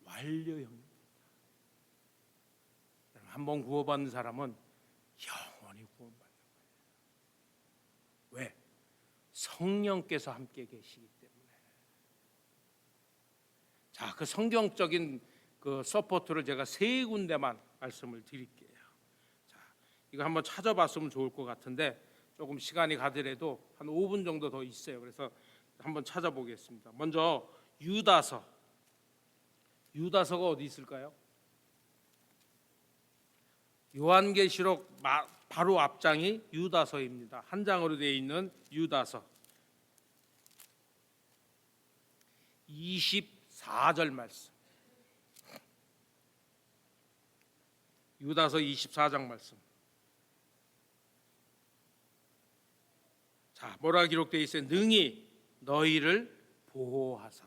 완료형입니다. 한 번 구원받는 사람은 영원히 구원받는 거예요. 왜? 성령께서 함께 계시기 때문에. 자, 그 성경적인 그 서포트를 제가 세 군데만 말씀을 드릴게요. 자, 이거 한번 찾아봤으면 좋을 것 같은데 조금 시간이 가더라도 한 5분 정도 더 있어요. 그래서 한번 찾아보겠습니다. 먼저 유다서가 어디 있을까요? 요한계시록 바로 앞장이 유다서입니다. 한 장으로 되어 있는 유다서 24절 말씀. 유다서 24장 말씀. 자, 뭐라 기록되어 있어요? 능히 너희를 보호하사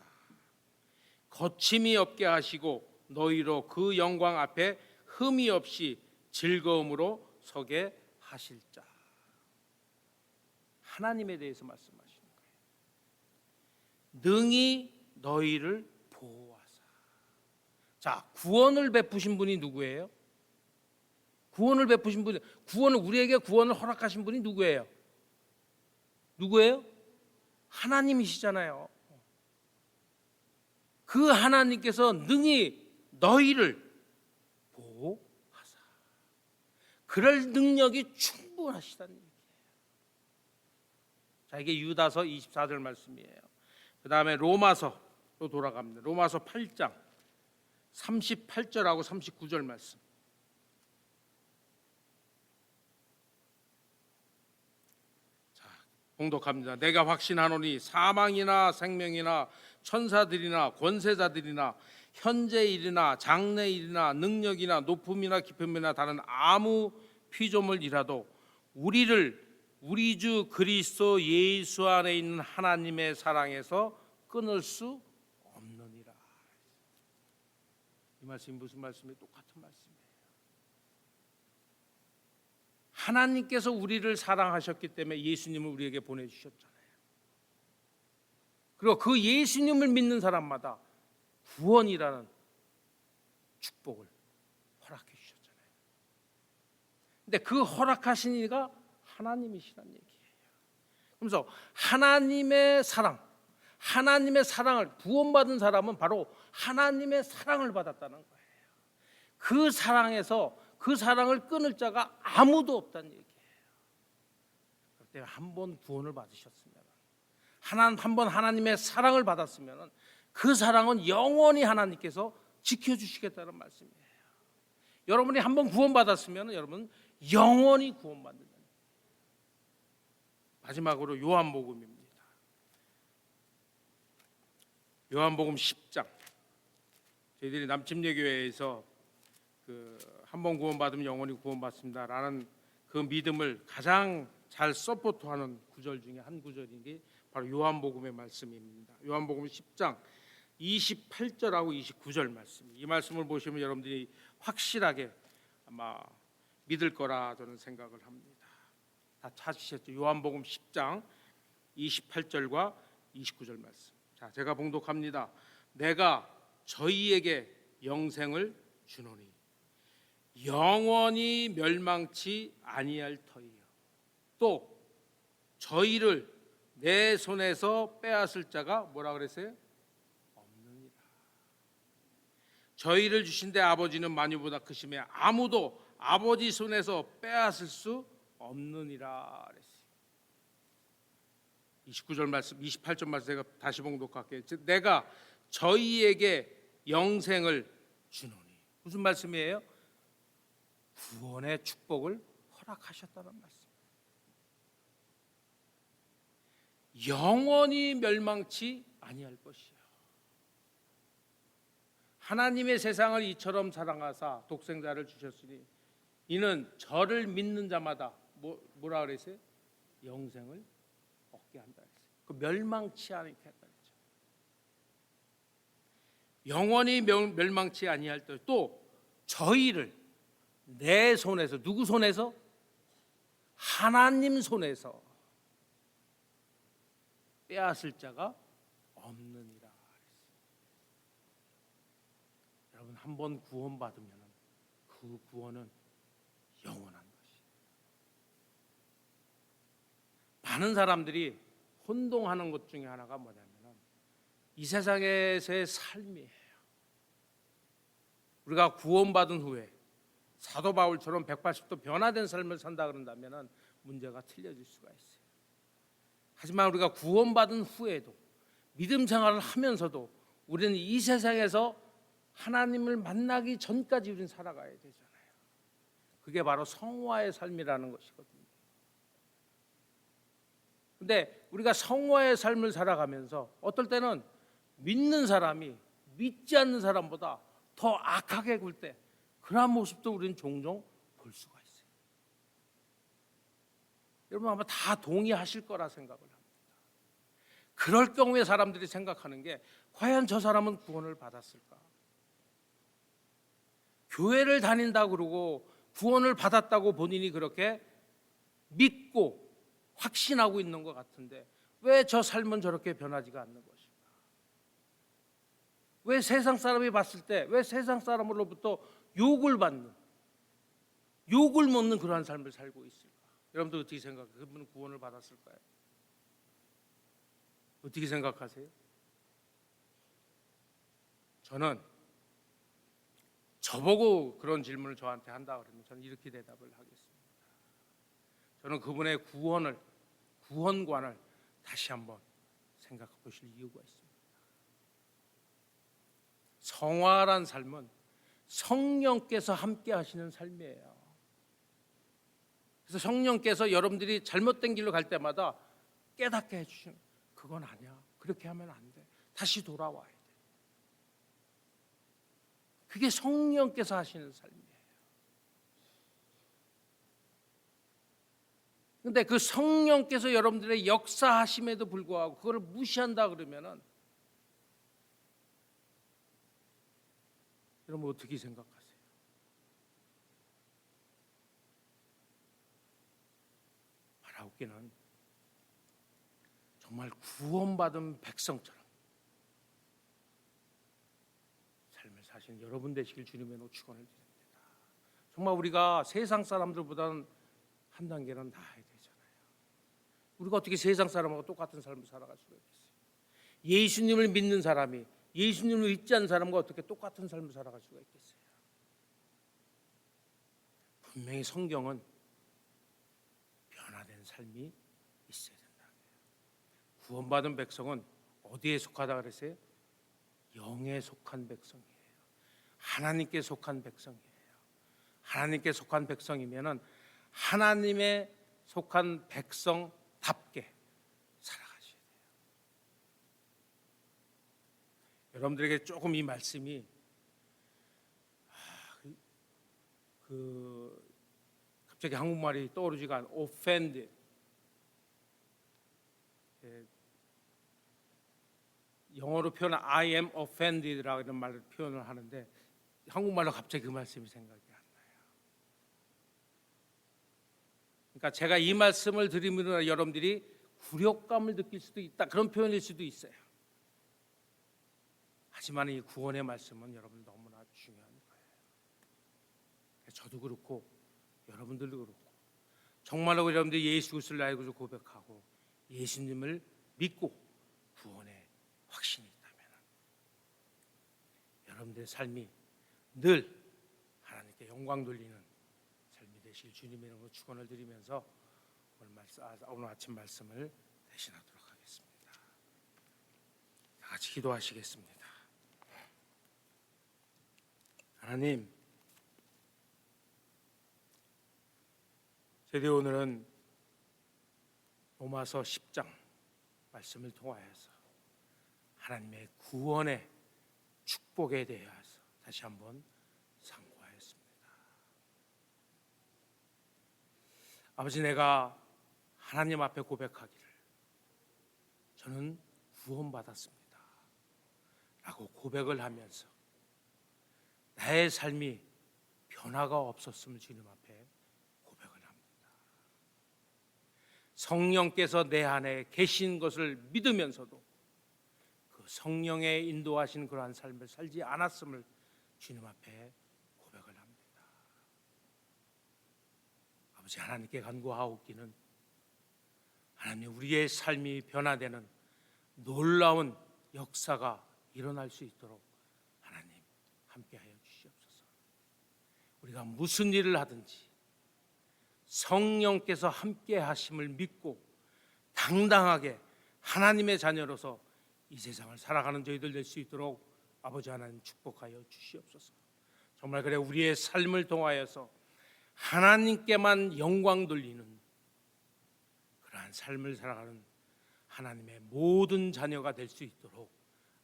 거침이 없게 하시고 너희로 그 영광 앞에 흠이 없이 즐거움으로 서게 하실 자. 하나님에 대해서 말씀하시는 거예요. 능히 너희를 보호하사. 자, 구원을 베푸신 분이 누구예요? 구원을 베푸신 분이, 우리에게 구원을 허락하신 분이 누구예요? 누구예요? 하나님이시잖아요. 그 하나님께서 능히 너희를 보호하사. 그럴 능력이 충분하시다는 얘기예요. 자, 이게 유다서 24절 말씀이에요. 그 다음에 로마서로 돌아갑니다. 로마서 8장 38절하고 39절 말씀. 자, 봉독합니다. 내가 확신하노니 사망이나 생명이나 천사들이나 권세자들이나 현재일이나 장래일이나 능력이나 높음이나 깊음이나 다른 아무 피조물이라도 우리 주 그리스도 예수 안에 있는 하나님의 사랑에서 끊을 수 없느니라. 이 말씀이 무슨 말씀이에요? 똑같은 말씀이에요. 하나님께서 우리를 사랑하셨기 때문에 예수님을 우리에게 보내주셨잖아요. 그리고 그 예수님을 믿는 사람마다 구원이라는 축복을 허락해 주셨잖아요. 근데 그 허락하신 이가 하나님이시라는 얘기예요. 그래서 하나님의 사랑을 구원받은 사람은 바로 하나님의 사랑을 받았다는 거예요. 그 사랑에서 그 사랑을 끊을 자가 아무도 없다는 얘기예요. 그럴 때 한 번 구원을 받으셨으면, 한 번 하나님의 사랑을 받았으면 그 사랑은 영원히 하나님께서 지켜주시겠다는 말씀이에요. 여러분이 한 번 구원받았으면 여러분 영원히 구원받는다는 거예요. 마지막으로 요한복음입니다. 요한복음 10장. 저희들이 남침례교회에서 한 번 구원받으면 영원히 구원받습니다라는 그 믿음을 가장 잘 서포트하는 구절 중에 한 구절인 게 바로 요한복음의 말씀입니다. 요한복음 10장 28절하고 29절 말씀. 이 말씀을 보시면 여러분들이 확실하게 아마 믿을 거라 저는 생각을 합니다. 다 찾으셨죠? 요한복음 10장 28절과 29절 말씀. 자, 제가 봉독합니다. 내가 저희에게 영생을 주노니 영원히 멸망치 아니할 터이요 또 저희를 내 손에서 빼앗을 자가 뭐라 그랬어요? 없느니라. 저희를 주신데 아버지는 만유보다 크심에 아무도 아버지 손에서 빼앗을 수 없느니라 그랬어요. 29절 말씀, 28절 말씀 제가 다시 봉독할게요. 즉 내가 저희에게 영생을 주노니 무슨 말씀이에요? 구원의 축복을 허락하셨다는 말씀. 영원히 멸망치 아니할 것이야. 하나님의 세상을 이처럼 사랑하사 독생자를 주셨으니 이는 저를 믿는 자마다 뭐라 그랬어요? 영생을 얻게 한다 그랬어요. 그 멸망치 않게 한다 그랬죠. 영원히 멸망치 아니할 때 또 저희를 내 손에서 누구 손에서? 하나님 손에서 빼앗을 자가 없느니라 그랬어요. 여러분 한 번 구원받으면 그 구원은 영원한 것이에요. 많은 사람들이 혼동하는 것 중에 하나가 뭐냐면 이 세상에서의 삶이에요. 우리가 구원받은 후에 사도 바울처럼 180도 변화된 삶을 산다 그런다면 문제가 틀려질 수가 있어요. 하지만 우리가 구원받은 후에도 믿음 생활을 하면서도 우리는 이 세상에서 하나님을 만나기 전까지 우리는 살아가야 되잖아요. 그게 바로 성화의 삶이라는 것이거든요. 근데 우리가 성화의 삶을 살아가면서 어떨 때는 믿는 사람이 믿지 않는 사람보다 더 악하게 굴 때 그러한 모습도 우리는 종종 볼 수가 있어요. 여러분 아마 다 동의하실 거라 생각을 합니다. 그럴 경우에 사람들이 생각하는 게 과연 저 사람은 구원을 받았을까? 교회를 다닌다 그러고 구원을 받았다고 본인이 그렇게 믿고 확신하고 있는 것 같은데 왜 저 삶은 저렇게 변하지가 않는 것일까? 왜 세상 사람이 봤을 때 왜 세상 사람으로부터 욕을 받는, 욕을 먹는 그러한 삶을 살고 있을까? 여러분들 어떻게 생각해요? 그분은 구원을 받았을까요? 어떻게 생각하세요? 저는 저보고 그런 질문을 저한테 한다 그러면 저는 이렇게 대답을 하겠습니다. 저는 그분의 구원관을 다시 한번 생각해 보실 이유가 있습니다. 성화란 삶은 성령께서 함께 하시는 삶이에요. 그래서 성령께서 여러분들이 잘못된 길로 갈 때마다 깨닫게 해주시는, 그건 아니야, 그렇게 하면 안 돼, 다시 돌아와야 돼. 그게 성령께서 하시는 삶이에요. 근데 그 성령께서 여러분들의 역사하심에도 불구하고 그걸 무시한다 그러면은 여러분 어떻게 생각하세요? 바라옵기는 정말 구원받은 백성처럼 삶을 사시는 여러분 되시길 주님의 축원을 드립니다. 정말 우리가 세상 사람들보다는 한 단계는 나아야 되잖아요. 우리가 어떻게 세상 사람하고 똑같은 삶을 살아갈 수가 있겠어요? 예수님을 믿는 사람이 예수님을 믿지 않는 사람과 어떻게 똑같은 삶을 살아갈 수가 있겠어요? 분명히 성경은 변화된 삶이 있어야 된다. 구원받은 백성은 어디에 속하다 그랬어요? 영에 속한 백성이에요. 하나님께 속한 백성이에요. 하나님께 속한 백성이면은 하나님의 속한 백성답게 살아가셔야 돼요. 여러분들에게 조금 이 말씀이 갑자기 한국말이 떠오르지가 않아요. offend. 영어로 표현한 I am offended라고 이런 말을 표현을 하는데 한국말로 갑자기 그 말씀이 생각이 안 나요. 그러니까 제가 이 말씀을 드리면 여러분들이 굴욕감을 느낄 수도 있다, 그런 표현일 수도 있어요. 하지만 이 구원의 말씀은 여러분 너무나 중요한 거예요. 저도 그렇고 여러분들도 그렇고 정말로 여러분들 예수 그리스도를 알고 고백하고 예수님을 믿고 구원의 확신이 있다면 여러분들의 삶이 늘 하나님께 영광 돌리는 삶이 되실 주님의 이름으로 축원을 드리면서 오늘 아침 말씀을 대신하도록 하겠습니다. 다 같이 기도하시겠습니다. 하나님, 저희 오늘은 로마서 10장 말씀을 통하여서 하나님의 구원의 축복에 대해서 다시 한번 상고하였습니다. 아버지, 내가 하나님 앞에 고백하기를 저는 구원받았습니다 라고 고백을 하면서 나의 삶이 변화가 없었음을 주님 앞에 고백을 합니다. 성령께서 내 안에 계신 것을 믿으면서도 그 성령의 인도하신 그러한 삶을 살지 않았음을 주님 앞에 고백을 합니다. 아버지, 하나님께 간구하옵기는 하나님, 우리의 삶이 변화되는 놀라운 역사가 일어날 수 있도록 하나님 함께하여 주시옵소서. 우리가 무슨 일을 하든지 성령께서 함께 하심을 믿고 당당하게 하나님의 자녀로서 이 세상을 살아가는 저희들 될 수 있도록 아버지 하나님 축복하여 주시옵소서. 정말 그래 우리의 삶을 통하여서 하나님께만 영광 돌리는 그러한 삶을 살아가는 하나님의 모든 자녀가 될 수 있도록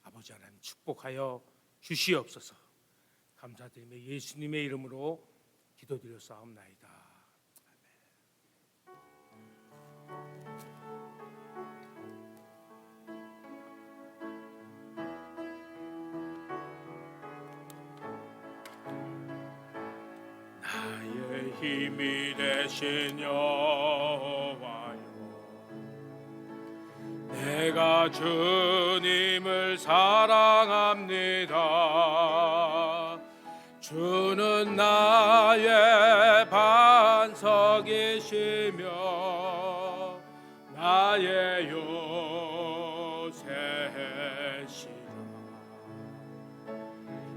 아버지 하나님 축복하여 주시옵소서. 감사드리며 예수님의 이름으로 기도드렸사옵나이다. 나의 힘이 되신 여호와여, 내가 주님을 사랑합니다. 주는 나의 반석이시며 나의 요새시라.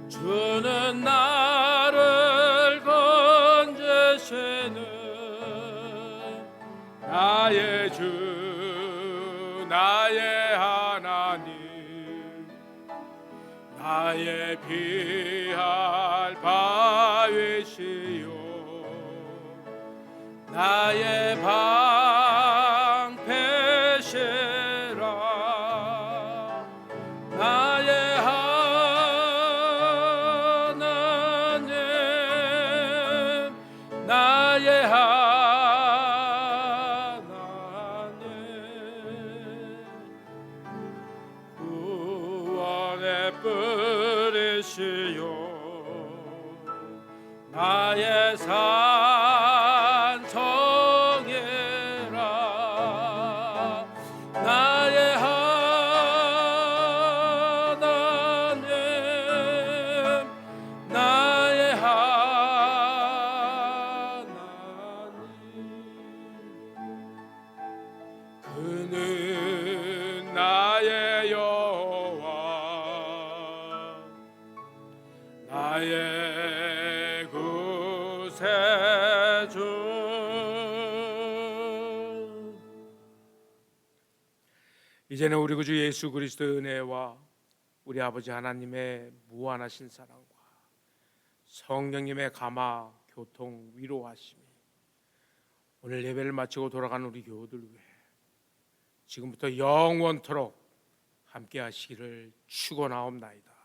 주는 나를 건지시는 나의 주, 나의 하나님, 나의 피할 바위시요 나의 방패시라. 나의 하나님, 나의 하나님, 구원의 뿌리시요 나의 산성이라. 나의 하나님, 나의 하나님, 그는 나의 여호와, 나의 구세주. 이제는 우리 구주 예수 그리스도의 은혜와 우리 아버지 하나님의 무한하신 사랑과 성령님의 감화 교통 위로하심이 오늘 예배를 마치고 돌아가는 우리 교우들 위해 지금부터 영원토록 함께 하시기를 축원하옵나이다.